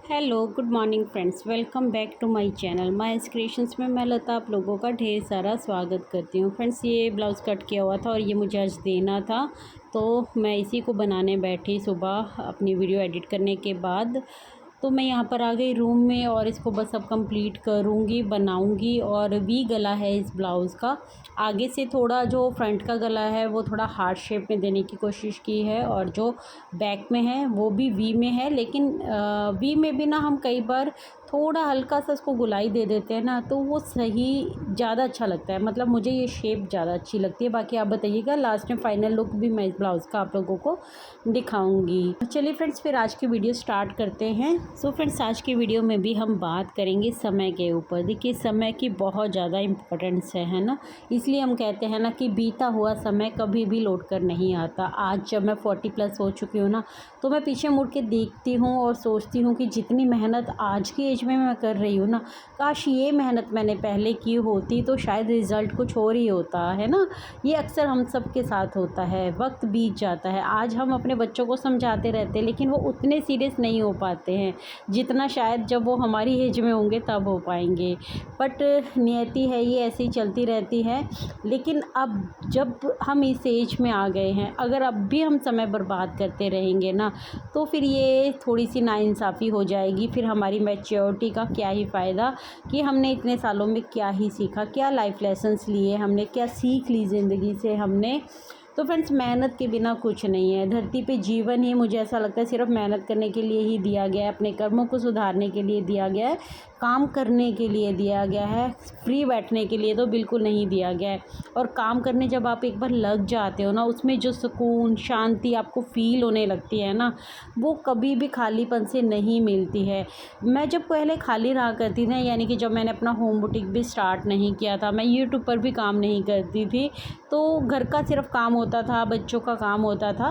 Hello good morning friends, welcome back to my channel Mice Creations में मैं लता आप लोगों का ढेर सारा स्वागत करती हूँ। फ्रेंड्स, ये ब्लाउज़ कट किया हुआ था और ये मुझे आज देना था, तो मैं इसी को बनाने बैठी सुबह अपनी वीडियो एडिट करने के बाद। तो मैं यहाँ पर आ गई रूम में और इसको बस अब कंप्लीट करूँगी, बनाऊँगी। और वी गला है इस ब्लाउज़ का। आगे से थोड़ा जो फ्रंट का गला है वो थोड़ा हार्ट शेप में देने की कोशिश की है, और जो बैक में है वो भी वी में है। लेकिन वी में भी ना हम कई बार थोड़ा हल्का सा उसको गुलाई दे देते हैं ना, तो वो सही ज़्यादा अच्छा लगता है। मतलब मुझे ये शेप ज़्यादा अच्छी लगती है। बाकी आप बताइएगा, लास्ट में फ़ाइनल लुक भी मैं इस ब्लाउज़ का आप लोगों को दिखाऊंगी। चलिए फ्रेंड्स, फिर आज की वीडियो स्टार्ट करते हैं। सो फ्रेंड्स, आज की वीडियो में भी हम बात करेंगे समय के ऊपर। देखिए, समय की बहुत ज़्यादा इम्पोर्टेंस है ना। इसलिए हम कहते हैं ना कि बीता हुआ समय कभी भी लौट कर नहीं आता। आज जब मैं 40+ हो चुकी हूँ ना, तो मैं पीछे मुड़ के देखती हूँ और सोचती हूँ कि जितनी मेहनत आज की एज में मैं कर रही हूँ ना, काश ये मेहनत मैंने पहले की होती तो शायद रिज़ल्ट कुछ और ही होता है ना। ये अक्सर हम सब के साथ होता है। वक्त बीत जाता है। आज हम अपने बच्चों को समझाते रहते हैं, लेकिन वो उतने सीरियस नहीं हो पाते हैं जितना शायद जब वो हमारी एज में होंगे तब हो पाएंगे। बट नियति है, ये ऐसी चलती रहती है। लेकिन अब जब हम इस एज में आ गए हैं, अगर अब भी हम समय बर्बाद करते रहेंगे ना, तो फिर ये थोड़ी सी नाइंसाफ़ी हो जाएगी। फिर हमारी मैच्योरिटी का क्या ही फ़ायदा कि हमने इतने सालों में क्या ही सीखा, क्या लाइफ लेसन्स लिए हमने, क्या सीख ली ज़िंदगी से हमने। तो फ्रेंड्स, मेहनत के बिना कुछ नहीं है। धरती पे जीवन ही मुझे ऐसा लगता है सिर्फ मेहनत करने के लिए ही दिया गया है, अपने कर्मों को सुधारने के लिए दिया गया है, काम करने के लिए दिया गया है। फ्री बैठने के लिए तो बिल्कुल नहीं दिया गया है। और काम करने जब आप एक बार लग जाते हो ना, उसमें जो सुकून शांति आपको फ़ील होने लगती है ना, वो कभी भी खालीपन से नहीं मिलती है। मैं जब पहले खाली रहा करती थी, यानी कि जब मैंने अपना होम बुटीक भी स्टार्ट नहीं किया था, मैं यूट्यूब पर भी काम नहीं करती थी, तो घर का सिर्फ काम होता था, बच्चों का काम होता था।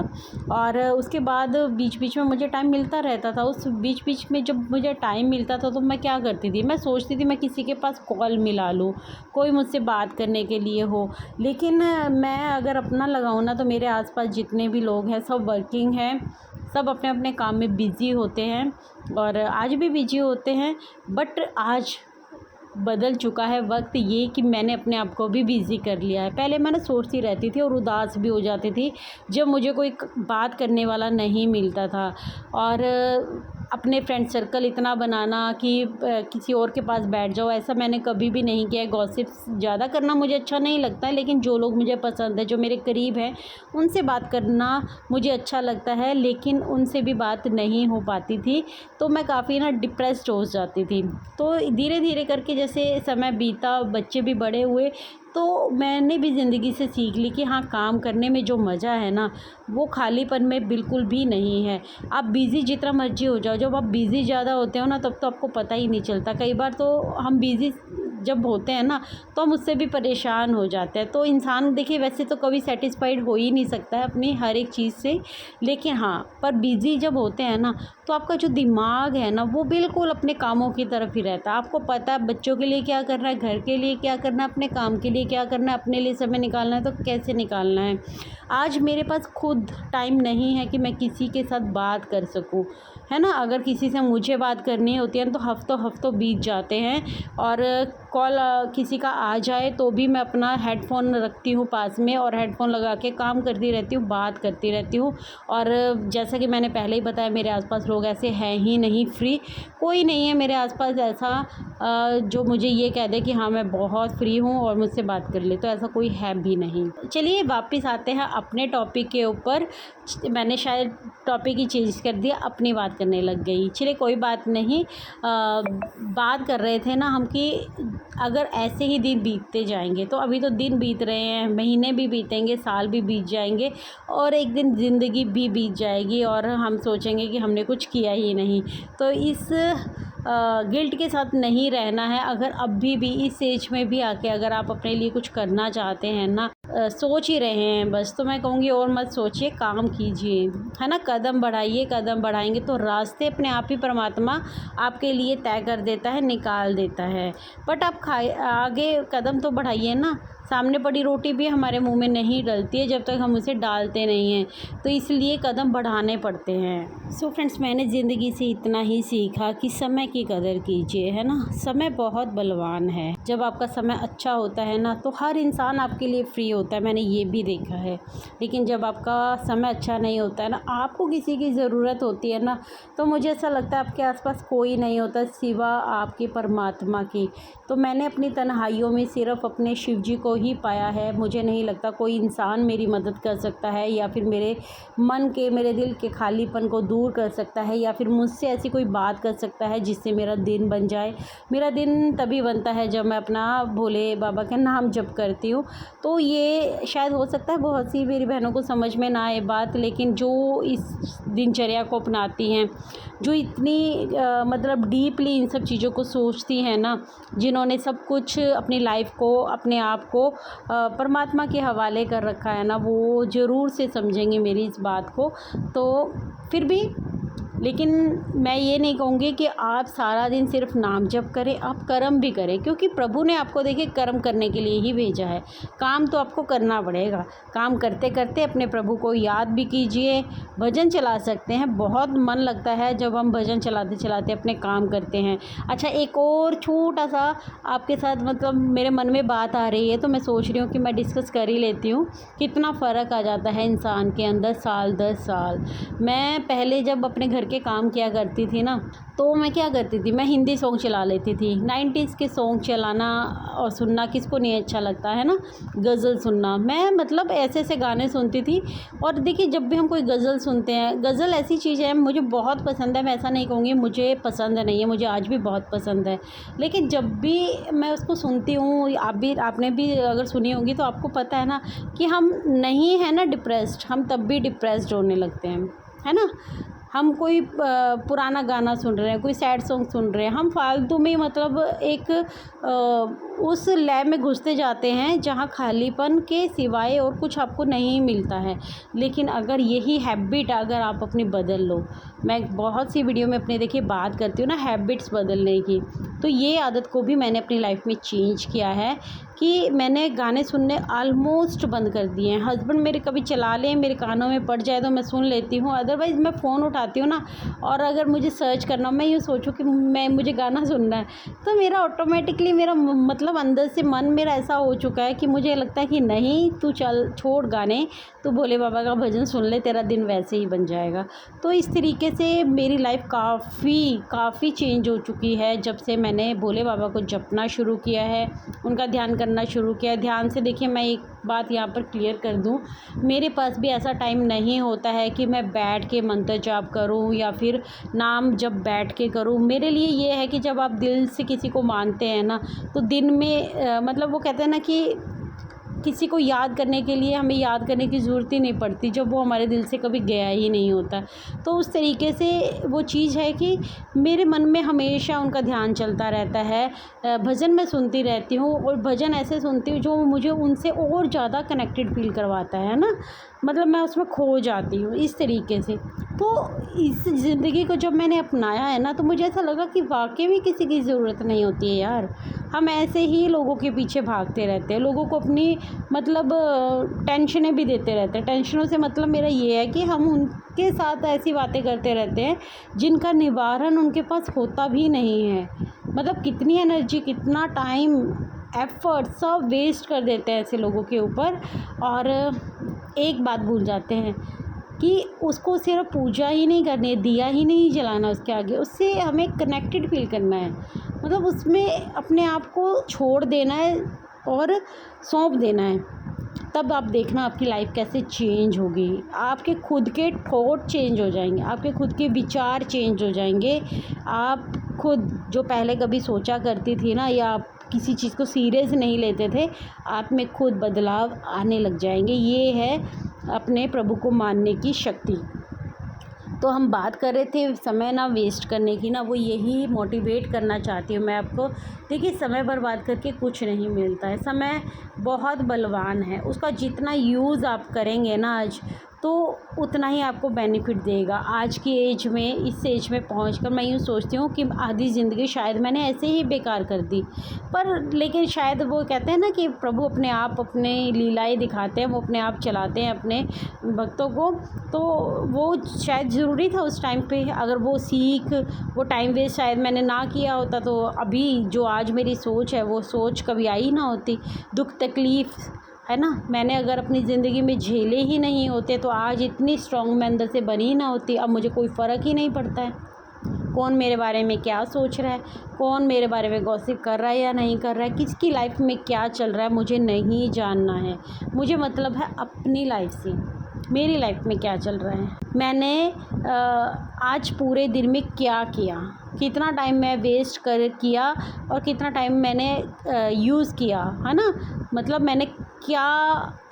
और उसके बाद बीच बीच में मुझे टाइम मिलता रहता था। उस बीच बीच में जब मुझे टाइम मिलता था तो मैं क्या करती थी, मैं सोचती थी मैं किसी के पास कॉल मिला लूँ, कोई मुझसे बात करने के लिए हो। लेकिन मैं अगर अपना लगाऊँ ना, तो मेरे आसपास जितने भी लोग हैं सब वर्किंग हैं, सब अपने अपने काम में बिज़ी होते हैं, और आज भी बिज़ी होते हैं। बट आज बदल चुका है वक्त, ये कि मैंने अपने आप को भी बिज़ी कर लिया है। पहले मैं ना सोचती रहती थी और उदास भी हो जाती थी जब मुझे कोई बात करने वाला नहीं मिलता था। और अपने फ्रेंड सर्कल इतना बनाना कि किसी और के पास बैठ जाओ, ऐसा मैंने कभी भी नहीं किया है। गॉसिप्स ज़्यादा करना मुझे अच्छा नहीं लगता है, लेकिन जो लोग मुझे पसंद है, जो मेरे करीब हैं, उनसे बात करना मुझे अच्छा लगता है। लेकिन उनसे भी बात नहीं हो पाती थी, तो मैं काफ़ी ना डिप्रेस्ड हो जाती थी। तो धीरे धीरे करके जैसे समय बीता, बच्चे भी बड़े हुए, तो मैंने भी ज़िंदगी से सीख ली कि हाँ, काम करने में जो मज़ा है ना, वो खालीपन में बिल्कुल भी नहीं है। आप बिज़ी जितना मर्जी हो जाओ, जब आप बिज़ी ज़्यादा होते हो ना, तब तो आपको पता ही नहीं चलता। कई बार तो हम बिज़ी जब होते हैं ना, तो हम उससे भी परेशान हो जाते हैं। तो इंसान देखिए, वैसे तो कभी सेटिस्फाइड हो ही नहीं सकता है अपनी हर एक चीज़ से। लेकिन हाँ, पर बिज़ी जब होते हैं ना, तो आपका जो दिमाग है ना, वो बिल्कुल अपने कामों की तरफ ही रहता है। आपको पता है बच्चों के लिए क्या करना है, घर के लिए क्या करना है, अपने काम के लिए क्या करना है, अपने लिए समय निकालना है तो कैसे निकालना है। आज मेरे पास खुद टाइम नहीं है कि मैं किसी के साथ बात कर सकूं, है ना। अगर किसी से मुझे बात करनी होती है तो हफ्तों हफ्तों बीत जाते हैं। और कॉल किसी का आ जाए तो भी मैं अपना हेडफोन रखती हूँ पास में, और हेडफोन लगा के काम करती रहती हूँ, बात करती रहती हूँ। और जैसा कि मैंने पहले ही बताया, मेरे आसपास लोग ऐसे हैं ही नहीं, फ्री कोई नहीं है मेरे आसपास ऐसा जो मुझे ये कह दे कि हाँ, मैं बहुत फ्री हूँ और मुझसे बात कर ले, तो ऐसा कोई है भी नहीं। चलिए वापस आते हैं अपने टॉपिक के ऊपर। मैंने शायद टॉपिक ही चेंज कर दिया, अपनी बात करने लग गई। चलिए कोई बात नहीं। बात कर रहे थे ना हम कि अगर ऐसे ही दिन बीतते जाएंगे, तो अभी तो दिन बीत रहे हैं, महीने भी बीतेंगे, साल भी बीत जाएंगे, और एक दिन ज़िंदगी भी बीत जाएगी और हम सोचेंगे कि हमने कुछ किया ही नहीं। तो इस गिल्ट के साथ नहीं रहना है। अगर अभी भी इस एज में भी आके अगर आप अपने लिए कुछ करना चाहते हैं ना, सोच ही रहे हैं बस, तो मैं कहूँगी और मत सोचिए, काम कीजिए, है ना। कदम बढ़ाइए, कदम बढ़ाएंगे तो रास्ते अपने आप ही परमात्मा आपके लिए तय कर देता है, निकाल देता है। बट आप आगे कदम तो बढ़ाइए ना। सामने पड़ी रोटी भी हमारे मुंह में नहीं डलती है जब तक हम उसे डालते नहीं हैं, तो इसलिए कदम बढ़ाने पड़ते हैं। सो फ्रेंड्स, मैंने ज़िंदगी से इतना ही सीखा कि समय की कदर कीजिए, है ना। समय बहुत बलवान है। जब आपका समय अच्छा होता है ना, तो हर इंसान आपके लिए फ्री होता है, मैंने ये भी देखा है। लेकिन जब आपका समय अच्छा नहीं होता है ना, आपको किसी की ज़रूरत होती है ना, तो मुझे ऐसा लगता है आपके आसपास कोई नहीं होता सिवा आपके परमात्मा की। तो मैंने अपनी तन्हाइयों में सिर्फ़ अपने शिव जी को ही पाया है। मुझे नहीं लगता कोई इंसान मेरी मदद कर सकता है, या फिर मेरे मन के, मेरे दिल के खालीपन को दूर कर सकता है, या फिर मुझसे ऐसी कोई बात कर सकता है जिससे मेरा दिन बन जाए। मेरा दिन तभी बनता है जब मैं अपना भोले बाबा का नाम जप करती हूँ। तो ये शायद हो सकता है बहुत सी मेरी बहनों को समझ में ना आए बात, लेकिन जो इस दिनचर्या को अपनाती हैं, जो इतनी मतलब डीपली इन सब चीज़ों को सोचती हैं ना, जिन्होंने सब कुछ अपनी लाइफ को, अपने आप को परमात्मा के हवाले कर रखा है ना, वो ज़रूर से समझेंगे मेरी इस बात को। तो फिर भी, लेकिन मैं ये नहीं कहूँगी कि आप सारा दिन सिर्फ नाम जप करें, आप कर्म भी करें, क्योंकि प्रभु ने आपको देखिए कर्म करने के लिए ही भेजा है। काम तो आपको करना पड़ेगा। काम करते करते अपने प्रभु को याद भी कीजिए। भजन चला सकते हैं, बहुत मन लगता है जब हम भजन चलाते चलाते अपने काम करते हैं। अच्छा, एक और छोटा सा आपके साथ मतलब मेरे मन में बात आ रही है, तो मैं सोच रही हूँ कि मैं डिस्कस कर ही लेती हूँ। कितना फ़र्क आ जाता है इंसान के अंदर साल 10 साल। मैं पहले जब अपने घर के काम किया करती थी ना, तो मैं क्या करती थी, मैं हिंदी सॉन्ग चला लेती थी। 90s के सॉन्ग चलाना और सुनना किसको नहीं अच्छा लगता है ना। गज़ल सुनना, मैं मतलब ऐसे ऐसे गाने सुनती थी। और देखिए, जब भी हम कोई गज़ल सुनते हैं, गज़ल ऐसी चीज़ है मुझे बहुत पसंद है। मैं ऐसा नहीं कहूँगी मुझे पसंद नहीं है, मुझे आज भी बहुत पसंद है। लेकिन जब भी मैं उसको सुनती हूँ, आपने भी अगर सुनी होगी तो आपको पता है ना कि हम नहीं है ना डिप्रेस्ड, हम तब भी डिप्रेस्ड होने लगते हैं, है ना। हम कोई पुराना गाना सुन रहे हैं, कोई सैड सॉन्ग सुन रहे हैं, हम फालतू में मतलब एक उस लय में घुसते जाते हैं जहाँ खालीपन के सिवाय और कुछ आपको नहीं मिलता है। लेकिन अगर यही हैबिट अगर आप अपनी बदल लो, मैं बहुत सी वीडियो में अपने देखिए बात करती हूँ ना हैबिट्स बदलने की, तो ये आदत को भी मैंने अपनी लाइफ में चेंज किया है कि मैंने गाने सुनने ऑलमोस्ट बंद कर दिए हैं। हस्बैंड मेरे कभी चला लें, मेरे कानों में पड़ जाए तो मैं सुन लेती हूँ, अदरवाइज़ मैं फ़ोन उठाती हूँ ना, और अगर मुझे सर्च करना, मैं यूँ सोचूँ कि मुझे गाना सुनना है, तो मेरा ऑटोमेटिकली मेरा मतलब अंदर से मन मेरा ऐसा हो चुका है कि मुझे लगता है कि नहीं, तू चल छोड़ गाने, तू भोले बाबा का भजन सुन ले, तेरा दिन वैसे ही बन जाएगा। तो इस तरीके से मेरी लाइफ काफ़ी चेंज हो चुकी है जब से मैंने भोले बाबा को जपना शुरू किया है, उनका ध्यान करना शुरू किया है। ध्यान से देखिए, मैं एक बात यहाँ पर क्लियर कर दूँ, मेरे पास भी ऐसा टाइम नहीं होता है कि मैं बैठ के मंत्र जाप करूँ या फिर नाम जब बैठ के करूँ। मेरे लिए ये है कि जब आप दिल से किसी को मानते हैं ना, तो दिन में मतलब वो कहते हैं ना कि किसी को याद करने के लिए हमें याद करने की ज़रूरत ही नहीं पड़ती जब वो हमारे दिल से कभी गया ही नहीं होता। तो उस तरीके से वो चीज़ है कि मेरे मन में हमेशा उनका ध्यान चलता रहता है। भजन मैं सुनती रहती हूँ, और भजन ऐसे सुनती हूँ जो मुझे उनसे और ज़्यादा कनेक्टेड फील करवाता है ना, मतलब मैं उसमें खो जाती हूँ इस तरीके से। तो इस ज़िंदगी को जब मैंने अपनाया है ना, तो मुझे ऐसा लगा कि वाकई में किसी की ज़रूरत नहीं होती है यार। हम ऐसे ही लोगों के पीछे भागते रहते हैं, लोगों को अपनी मतलब टेंशनें भी देते रहते हैं। टेंशनों से मतलब मेरा ये है कि हम उनके साथ ऐसी बातें करते रहते हैं जिनका निवारण उनके पास होता भी नहीं है। मतलब कितनी एनर्जी, कितना टाइम, एफर्ट सब वेस्ट कर देते हैं ऐसे लोगों के ऊपर, और एक बात भूल जाते हैं कि उसको सिर्फ पूजा ही नहीं करनी है, दिया ही नहीं जलाना उसके आगे, उससे हमें कनेक्टेड फील करना है। मतलब उसमें अपने आप को छोड़ देना है और सौंप देना है। तब आप देखना आपकी लाइफ कैसे चेंज होगी। आपके खुद के थॉट चेंज हो जाएंगे, आपके खुद के विचार चेंज हो जाएंगे। आप खुद जो पहले कभी सोचा करती थी ना, या आप किसी चीज़ को सीरियस नहीं लेते थे, आप में खुद बदलाव आने लग जाएंगे। ये है अपने प्रभु को मानने की शक्ति। तो हम बात कर रहे थे समय ना वेस्ट करने की ना, वो यही मोटिवेट करना चाहती हूँ मैं आपको। देखिए, समय बर्बाद करके कुछ नहीं मिलता है। समय बहुत बलवान है, उसका जितना यूज़ आप करेंगे ना आज, तो उतना ही आपको बेनिफिट देगा। आज की एज में, इस एज में पहुंचकर मैं यूँ सोचती हूँ कि आधी ज़िंदगी शायद मैंने ऐसे ही बेकार कर दी, पर लेकिन शायद वो कहते हैं ना कि प्रभु अपने आप अपने लीलाएँ दिखाते हैं, वो अपने आप चलाते हैं अपने भक्तों को। तो वो शायद ज़रूरी था उस टाइम पे। अगर वो टाइम वेस्ट शायद मैंने ना किया होता तो अभी जो आज मेरी सोच है वो सोच कभी आई ना होती। दुख तकलीफ़, है ना, मैंने अगर अपनी ज़िंदगी में झेले ही नहीं होते तो आज इतनी स्ट्रॉन्ग मैं अंदर से बनी ही ना होती। अब मुझे कोई फ़र्क ही नहीं पड़ता है कौन मेरे बारे में क्या सोच रहा है, कौन मेरे बारे में गॉसिप कर रहा है या नहीं कर रहा है, किसकी लाइफ में क्या चल रहा है मुझे नहीं जानना है। मुझे मतलब है अपनी लाइफ से, मेरी लाइफ में क्या चल रहा है, मैंने आज पूरे दिन में क्या किया, कितना टाइम मैं वेस्ट किया और कितना टाइम मैंने यूज़ किया, है ना। मतलब मैंने क्या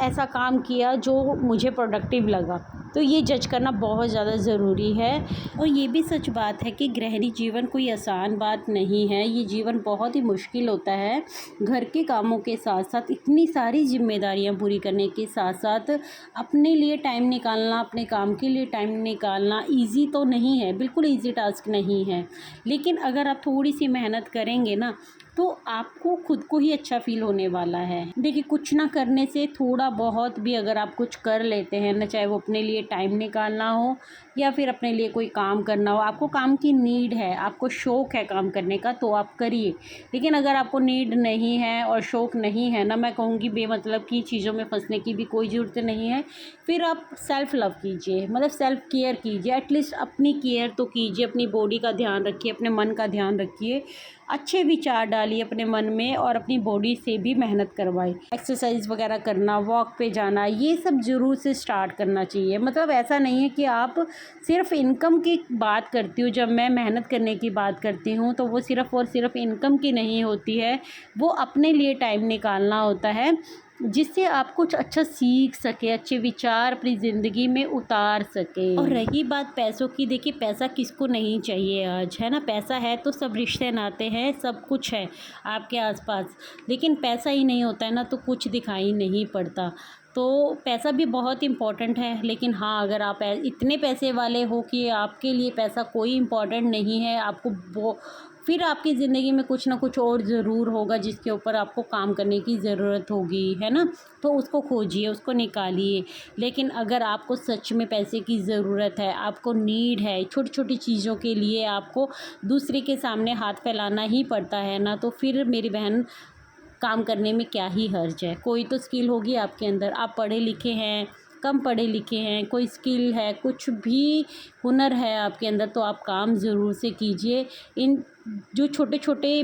ऐसा काम किया जो मुझे प्रोडक्टिव लगा। तो ये जज करना बहुत ज़्यादा ज़रूरी है। और ये भी सच बात है कि गृहिणी जीवन कोई आसान बात नहीं है। ये जीवन बहुत ही मुश्किल होता है। घर के कामों के साथ साथ इतनी सारी जिम्मेदारियां पूरी करने के साथ साथ अपने लिए टाइम निकालना, अपने काम के लिए टाइम निकालना ईज़ी तो नहीं है, बिल्कुल ईज़ी टास्क नहीं है। लेकिन अगर आप थोड़ी सी मेहनत करेंगे ना तो आपको खुद को ही अच्छा फील होने वाला है। देखिए, कुछ ना करने से थोड़ा बहुत भी अगर आप कुछ कर लेते हैं ना, चाहे वो अपने लिए टाइम निकालना हो या फिर अपने लिए कोई काम करना हो, आपको काम की नीड है, आपको शौक़ है काम करने का तो आप करिए। लेकिन अगर आपको नीड नहीं है और शौक़ नहीं है ना, मैं कहूँगी बेमतलब की चीज़ों में फंसने की भी कोई ज़रूरत नहीं है। फिर आप सेल्फ़ लव कीजिए, मतलब सेल्फ़ केयर कीजिए। एटलीस्ट अपनी केयर तो कीजिए, अपनी बॉडी का ध्यान रखिए, अपने मन का ध्यान रखिए, अच्छे विचार डालिए अपने मन में और अपनी बॉडी से भी मेहनत करवाइए। एक्सरसाइज वगैरह करना, वॉक पे जाना, ये सब ज़रूर से स्टार्ट करना चाहिए। मतलब ऐसा नहीं है कि आप सिर्फ इनकम की बात करती हूँ, जब मैं मेहनत करने की बात करती हूँ तो वो सिर्फ़ और सिर्फ इनकम की नहीं होती है, वो अपने लिए टाइम निकालना होता है जिससे आप कुछ अच्छा सीख सके, अच्छे विचार अपनी ज़िंदगी में उतार सके। और रही बात पैसों की, देखिए पैसा किसको नहीं चाहिए आज, है ना। पैसा है तो सब रिश्ते नाते हैं, सब कुछ है आपके आसपास। लेकिन पैसा ही नहीं होता है ना तो कुछ दिखाई नहीं पड़ता। तो पैसा भी बहुत इम्पॉर्टेंट है, लेकिन हाँ, अगर आप इतने पैसे वाले हो कि आपके लिए पैसा कोई इम्पॉर्टेंट नहीं है, आपको फिर आपकी ज़िंदगी में कुछ ना कुछ और ज़रूर होगा जिसके ऊपर आपको काम करने की ज़रूरत होगी, है ना। तो उसको खोजिए, उसको निकालिए। लेकिन अगर आपको सच में पैसे की ज़रूरत है, आपको नीड है, छोटी छोटी चीज़ों के लिए आपको दूसरे के सामने हाथ फैलाना ही पड़ता है ना, तो फिर मेरी बहन काम करने में क्या ही हर्ज है। कोई तो स्किल होगी आपके अंदर, आप पढ़े लिखे हैं, कम पढ़े लिखे हैं, कोई स्किल है, कुछ भी हुनर है आपके अंदर, तो आप काम ज़रूर से कीजिए। इन जो छोटे छोटे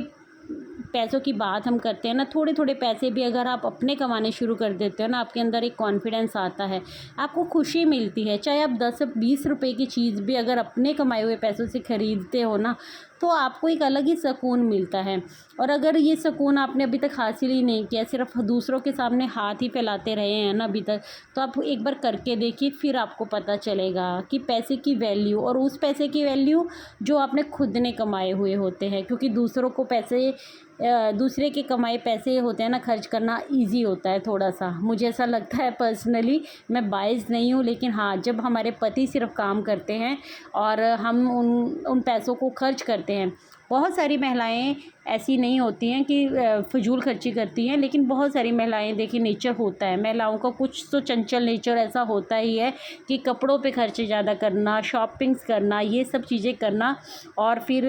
पैसों की बात हम करते हैं ना, थोड़े थोड़े पैसे भी अगर आप अपने कमाने शुरू कर देते हो ना, आपके अंदर एक कॉन्फिडेंस आता है, आपको खुशी मिलती है। चाहे आप 10-20 रुपए की चीज़ भी अगर अपने कमाए हुए पैसों से ख़रीदते हो ना, तो आपको एक अलग ही सुकून मिलता है। और अगर ये सुकून आपने अभी तक हासिल ही नहीं किया, सिर्फ दूसरों के सामने हाथ ही फैलाते रहे हैं ना अभी तक, तो आप एक बार करके देखिए, फिर आपको पता चलेगा कि पैसे की वैल्यू, और उस पैसे की वैल्यू जो आपने खुद ने कमाए हुए होते हैं। क्योंकि दूसरों को पैसे, दूसरे के कमाए पैसे होते हैं ना, खर्च करना इजी होता है थोड़ा सा, मुझे ऐसा लगता है पर्सनली। मैं बायस नहीं हूँ, लेकिन हाँ, जब हमारे पति सिर्फ काम करते हैं और हम उन पैसों को खर्च करते हैं। बहुत सारी महिलाएं ऐसी नहीं होती हैं कि फ़िजूल खर्ची करती हैं, लेकिन बहुत सारी महिलाएं, देखिए नेचर होता है महिलाओं का, कुछ तो चंचल नेचर ऐसा होता ही है कि कपड़ों पे खर्चे ज़्यादा करना, शॉपिंग्स करना, ये सब चीज़ें करना, और फिर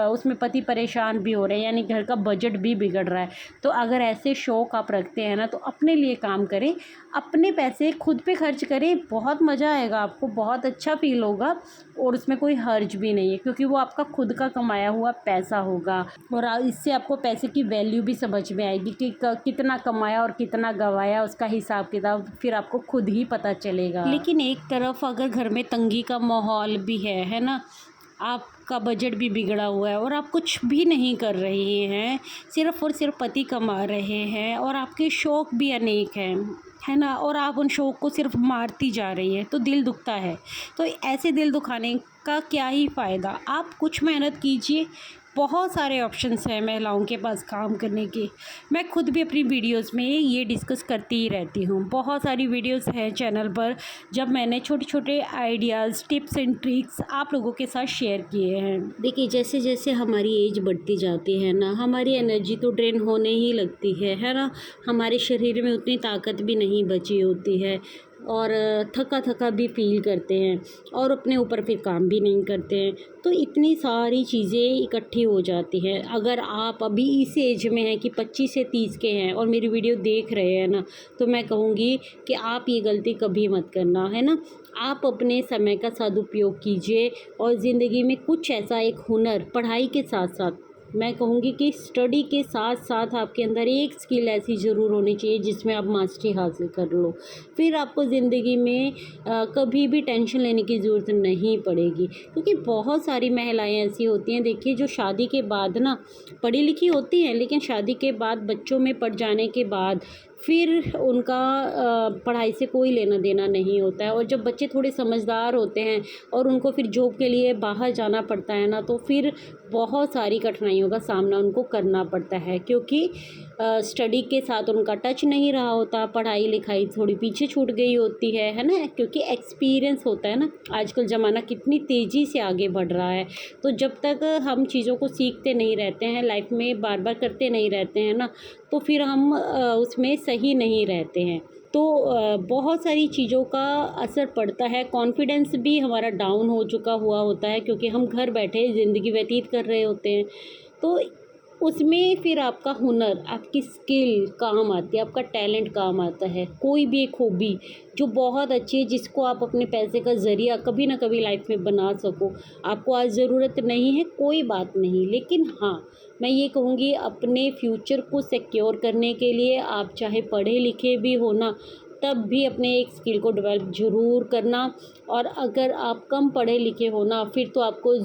उसमें पति परेशान भी हो रहे हैं, यानी घर का बजट भी बिगड़ रहा है। तो अगर ऐसे शौक़ आप रखते हैं ना, तो अपने लिए काम करें, अपने पैसे खुद पे खर्च करें, बहुत मज़ा आएगा आपको, बहुत अच्छा फील होगा, और उसमें कोई हर्ज भी नहीं है क्योंकि वो आपका खुद का कमाया हुआ पैसा होगा। और इससे आपको पैसे की वैल्यू भी समझ में आएगी कि कितना कमाया और कितना गंवाया, उसका हिसाब किताब फिर आपको खुद ही पता चलेगा। लेकिन एक तरफ अगर घर में तंगी का माहौल भी है ना, आपका बजट भी बिगड़ा हुआ है और आप कुछ भी नहीं कर रहे हैं, सिर्फ़ और सिर्फ पति कमा रहे हैं और आपके शौक़ भी अनेक हैं, है ना, और आप उन शौक़ को सिर्फ मारती जा रही है, तो दिल दुखता है। तो ऐसे दिल दुखाने का क्या ही फ़ायदा। आप कुछ मेहनत कीजिए, बहुत सारे ऑप्शंस हैं महिलाओं के पास काम करने के। मैं खुद भी अपनी वीडियोस में ये डिस्कस करती ही रहती हूँ। बहुत सारी वीडियोस हैं चैनल पर जब मैंने छोटे छोटे आइडियाज़, टिप्स एंड ट्रिक्स आप लोगों के साथ शेयर किए हैं। देखिए, जैसे जैसे हमारी एज बढ़ती जाती है ना, हमारी एनर्जी तो ड्रेन होने ही लगती है ना। हमारे शरीर में उतनी ताकत भी नहीं बची होती है और थका थका भी फ़ील करते हैं और अपने ऊपर फिर काम भी नहीं करते हैं। तो इतनी सारी चीज़ें इकट्ठी हो जाती हैं। अगर आप अभी इस एज में हैं कि 25 से 30 के हैं और मेरी वीडियो देख रहे हैं ना, तो मैं कहूँगी कि आप ये गलती कभी मत करना, है ना। आप अपने समय का सदुपयोग कीजिए और ज़िंदगी में कुछ ऐसा एक हुनर, पढ़ाई के साथ साथ मैं कहूँगी कि स्टडी के साथ साथ आपके अंदर एक स्किल ऐसी ज़रूर होनी चाहिए जिसमें आप मास्टरी हासिल कर लो। फिर आपको ज़िंदगी में कभी भी टेंशन लेने की ज़रूरत नहीं पड़ेगी, क्योंकि बहुत सारी महिलाएं ऐसी होती हैं, देखिए, जो शादी के बाद ना पढ़ी लिखी होती हैं, लेकिन शादी के बाद बच्चों में पड़ जाने के बाद फिर उनका पढ़ाई से कोई लेना देना नहीं होता है। और जब बच्चे थोड़े समझदार होते हैं और उनको फिर जॉब के लिए बाहर जाना पड़ता है ना, तो फिर बहुत सारी कठिनाइयों का सामना उनको करना पड़ता है, क्योंकि स्टडी के साथ उनका टच नहीं रहा होता, पढ़ाई लिखाई थोड़ी पीछे छूट गई होती है ना। क्योंकि एक्सपीरियंस होता है ना, आजकल ज़माना कितनी तेज़ी से आगे बढ़ रहा है। तो जब तक हम चीज़ों को सीखते नहीं रहते हैं, लाइफ में बार बार करते नहीं रहते हैं ना, तो फिर हम उसमें सही नहीं रहते हैं। तो बहुत सारी चीज़ों का असर पड़ता है। कॉन्फिडेंस भी हमारा डाउन हो चुका हुआ होता है, क्योंकि हम घर बैठे ज़िंदगी व्यतीत कर रहे होते हैं। तो उसमें फिर आपका हुनर, आपकी स्किल काम आती है, आपका टैलेंट काम आता है। कोई भी एक हॉबी जो बहुत अच्छी है, जिसको आप अपने पैसे का ज़रिया कभी ना कभी लाइफ में बना सको। आपको आज ज़रूरत नहीं है, कोई बात नहीं, लेकिन हाँ, मैं ये कहूँगी अपने फ्यूचर को सिक्योर करने के लिए आप चाहे पढ़े लिखे भी हो ना, तब भी अपने एक स्किल को डेवलप ज़रूर करना। और अगर आप कम पढ़े लिखे हो ना, फिर तो आपको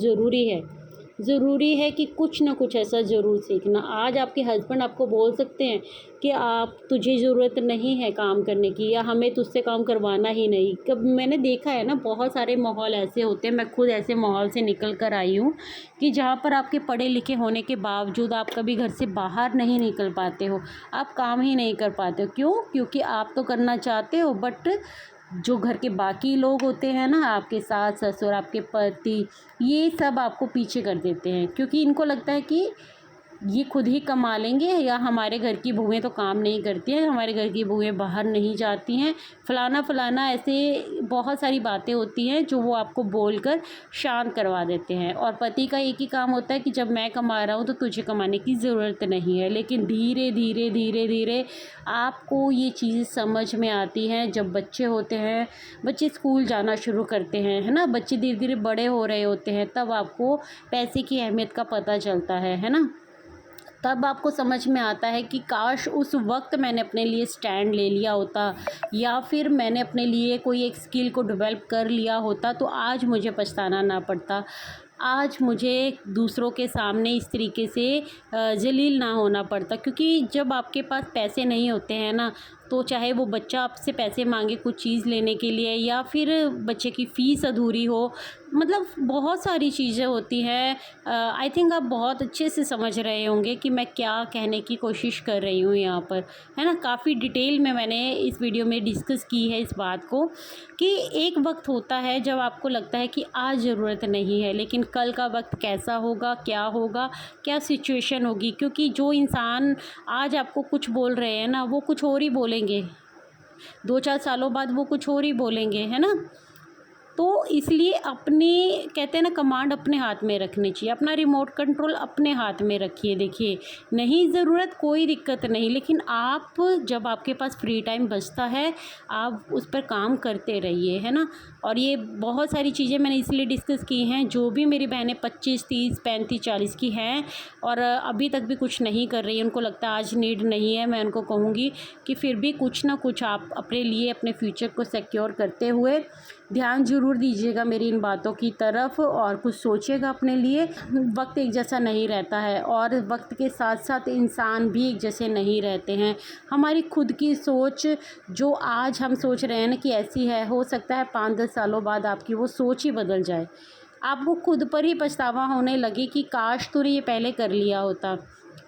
ज़रूरी है कि कुछ ना कुछ ऐसा ज़रूर सीखना। आज आपके हस्बैंड आपको बोल सकते हैं कि आप, तुझे ज़रूरत नहीं है काम करने की, या हमें तुझसे काम करवाना ही नहीं। कब मैंने देखा है ना, बहुत सारे माहौल ऐसे होते हैं, मैं खुद ऐसे माहौल से निकल कर आई हूँ कि जहाँ पर आपके पढ़े लिखे होने के बावजूद आप कभी घर से बाहर नहीं निकल पाते हो, आप काम ही नहीं कर पाते हो। क्यों? क्योंकि आप तो करना चाहते हो, बट जो घर के बाकी लोग होते हैं ना, आपके सास ससुर, आपके पति, ये सब आपको पीछे कर देते हैं, क्योंकि इनको लगता है कि ये खुद ही कमा लेंगे, या हमारे घर की बहुएं तो काम नहीं करती हैं, हमारे घर की बहुएं बाहर नहीं जाती हैं, फलाना फलाना, ऐसे बहुत सारी बातें होती हैं जो वो आपको बोलकर शांत करवा देते हैं। और पति का एक ही काम होता है कि जब मैं कमा रहा हूँ तो तुझे कमाने की ज़रूरत नहीं है। लेकिन धीरे धीरे धीरे धीरे आपको ये चीज़ समझ में आती हैं जब बच्चे होते हैं, बच्चे स्कूल जाना शुरू करते हैं, है ना, बच्चे धीरे धीरे बड़े हो रहे होते हैं, तब आपको पैसे की अहमियत का पता चलता है ना। तब आपको समझ में आता है कि काश उस वक्त मैंने अपने लिए स्टैंड ले लिया होता, या फिर मैंने अपने लिए कोई एक स्किल को डेवलप कर लिया होता, तो आज मुझे पछताना ना पड़ता, आज मुझे दूसरों के सामने इस तरीके से ज़लील ना होना पड़ता। क्योंकि जब आपके पास पैसे नहीं होते हैं ना, तो चाहे वो बच्चा आपसे पैसे मांगे कुछ चीज़ लेने के लिए, या फिर बच्चे की फ़ीस अधूरी हो, मतलब बहुत सारी चीज़ें होती हैं। आई थिंक आप बहुत अच्छे से समझ रहे होंगे कि मैं क्या कहने की कोशिश कर रही हूँ यहाँ पर, है ना। काफ़ी डिटेल में मैंने इस वीडियो में डिस्कस की है इस बात को, कि एक वक्त होता है जब आपको लगता है कि आज ज़रूरत नहीं है, लेकिन कल का वक्त कैसा होगा, क्या सिचुएशन होगी। क्योंकि जो इंसान आज आपको कुछ बोल रहे हैं ना, वो कुछ और ही बोलेंगे, 2-4 सालों बाद वो कुछ और ही बोलेंगे, है ना। तो इसलिए अपने, कहते हैं ना, कमांड अपने हाथ में रखनी चाहिए, अपना रिमोट कंट्रोल अपने हाथ में रखिए। देखिए, नहीं ज़रूरत, कोई दिक्कत नहीं, लेकिन आप जब आपके पास फ्री टाइम बचता है, आप उस पर काम करते रहिए, है ना। और ये बहुत सारी चीज़ें मैंने इसलिए डिस्कस की हैं, जो भी मेरी बहनें 25, 30, 35, 40 की हैं और अभी तक भी कुछ नहीं कर रही, उनको लगता है आज नीड नहीं है, मैं उनको कहूँगी कि फिर भी कुछ ना कुछ आप अपने लिए, अपने फ्यूचर को सिक्योर करते हुए ध्यान ज़रूर दीजिएगा मेरी इन बातों की तरफ, और कुछ सोचिएगा अपने लिए। वक्त एक जैसा नहीं रहता है, और वक्त के साथ साथ इंसान भी एक जैसे नहीं रहते हैं। हमारी खुद की सोच, जो आज हम सोच रहे हैं ना कि ऐसी है, हो सकता है 5-10 सालों बाद आपकी वो सोच ही बदल जाए। आपको खुद पर ही पछतावा होने लगे कि काश तूने ये पहले कर लिया होता।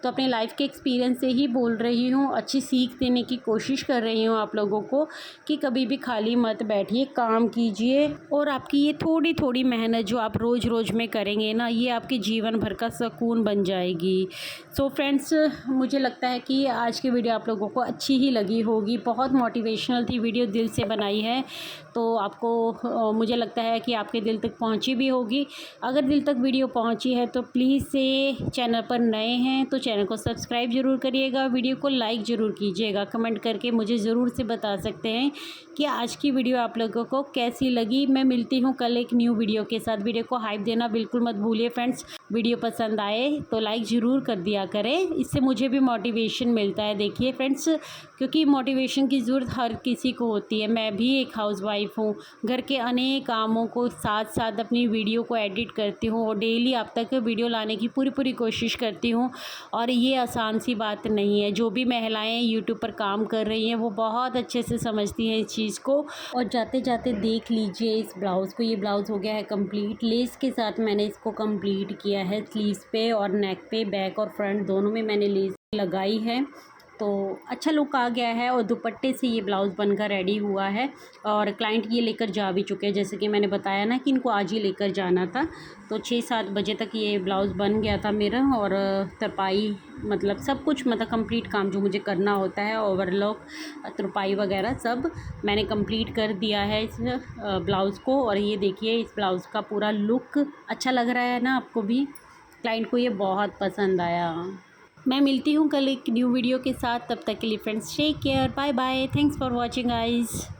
तो अपने लाइफ के एक्सपीरियंस से ही बोल रही हूँ, अच्छी सीख देने की कोशिश कर रही हूँ आप लोगों को कि कभी भी खाली मत बैठिए, काम कीजिए और आपकी ये थोड़ी थोड़ी मेहनत जो आप रोज़ रोज़ में करेंगे ना, ये आपके जीवन भर का सुकून बन जाएगी। सो फ्रेंड्स, मुझे लगता है कि आज की वीडियो आप लोगों को अच्छी ही लगी होगी। बहुत मोटिवेशनल थी वीडियो, दिल से बनाई है, तो आपको मुझे लगता है कि आपके दिल तक पहुंची भी होगी। अगर दिल तक वीडियो पहुंची है तो प्लीज़ से चैनल पर नए हैं तो चैनल को सब्सक्राइब ज़रूर करिएगा, वीडियो को लाइक ज़रूर कीजिएगा। कमेंट करके मुझे ज़रूर से बता सकते हैं कि आज की वीडियो आप लोगों को कैसी लगी। मैं मिलती हूँ कल एक न्यू वीडियो के साथ। वीडियो को हाइप देना बिल्कुल मत भूलिए फ्रेंड्स। वीडियो पसंद आए तो लाइक ज़रूर कर दिया करें, इससे मुझे भी मोटिवेशन मिलता है। देखिए फ्रेंड्स, क्योंकि मोटिवेशन की ज़रूरत हर किसी को होती है। मैं भी एक हाउसवाइफ हूँ, घर के अनेक कामों को साथ साथ अपनी वीडियो को एडिट करती हूँ और डेली आप तक वीडियो लाने की पूरी कोशिश करती हूँ। और ये आसान सी बात नहीं है। जो भी महिलाएं यूट्यूब पर काम कर रही हैं वो बहुत अच्छे से समझती हैं इस चीज़ को। और जाते जाते देख लीजिए इस ब्लाउज़ को, ये ब्लाउज़ हो गया है कंप्लीट। लेस के साथ मैंने इसको कंप्लीट किया है। स्लीव्स पे और नेक पे, बैक और फ्रंट दोनों में मैंने लेस लगाई है, तो अच्छा लुक आ गया है। और दुपट्टे से ये ब्लाउज़ बनकर रेडी हुआ है और क्लाइंट ये लेकर जा भी चुके हैं। जैसे कि मैंने बताया ना कि इनको आज ही लेकर जाना था, तो 6-7 बजे तक ये ब्लाउज़ बन गया था मेरा। और तरपाई मतलब सब कुछ, मतलब कंप्लीट काम जो मुझे करना होता है, ओवरलॉक, तरपाई वगैरह सब मैंने कंप्लीट कर दिया है इस ब्लाउज़ को। और ये देखिए इस ब्लाउज़ का पूरा लुक अच्छा लग रहा है ना आपको भी। क्लाइंट को ये बहुत पसंद आया। मैं मिलती हूँ कल एक न्यू वीडियो के साथ। तब तक के लिए friends take care, bye bye, thanks for watching guys.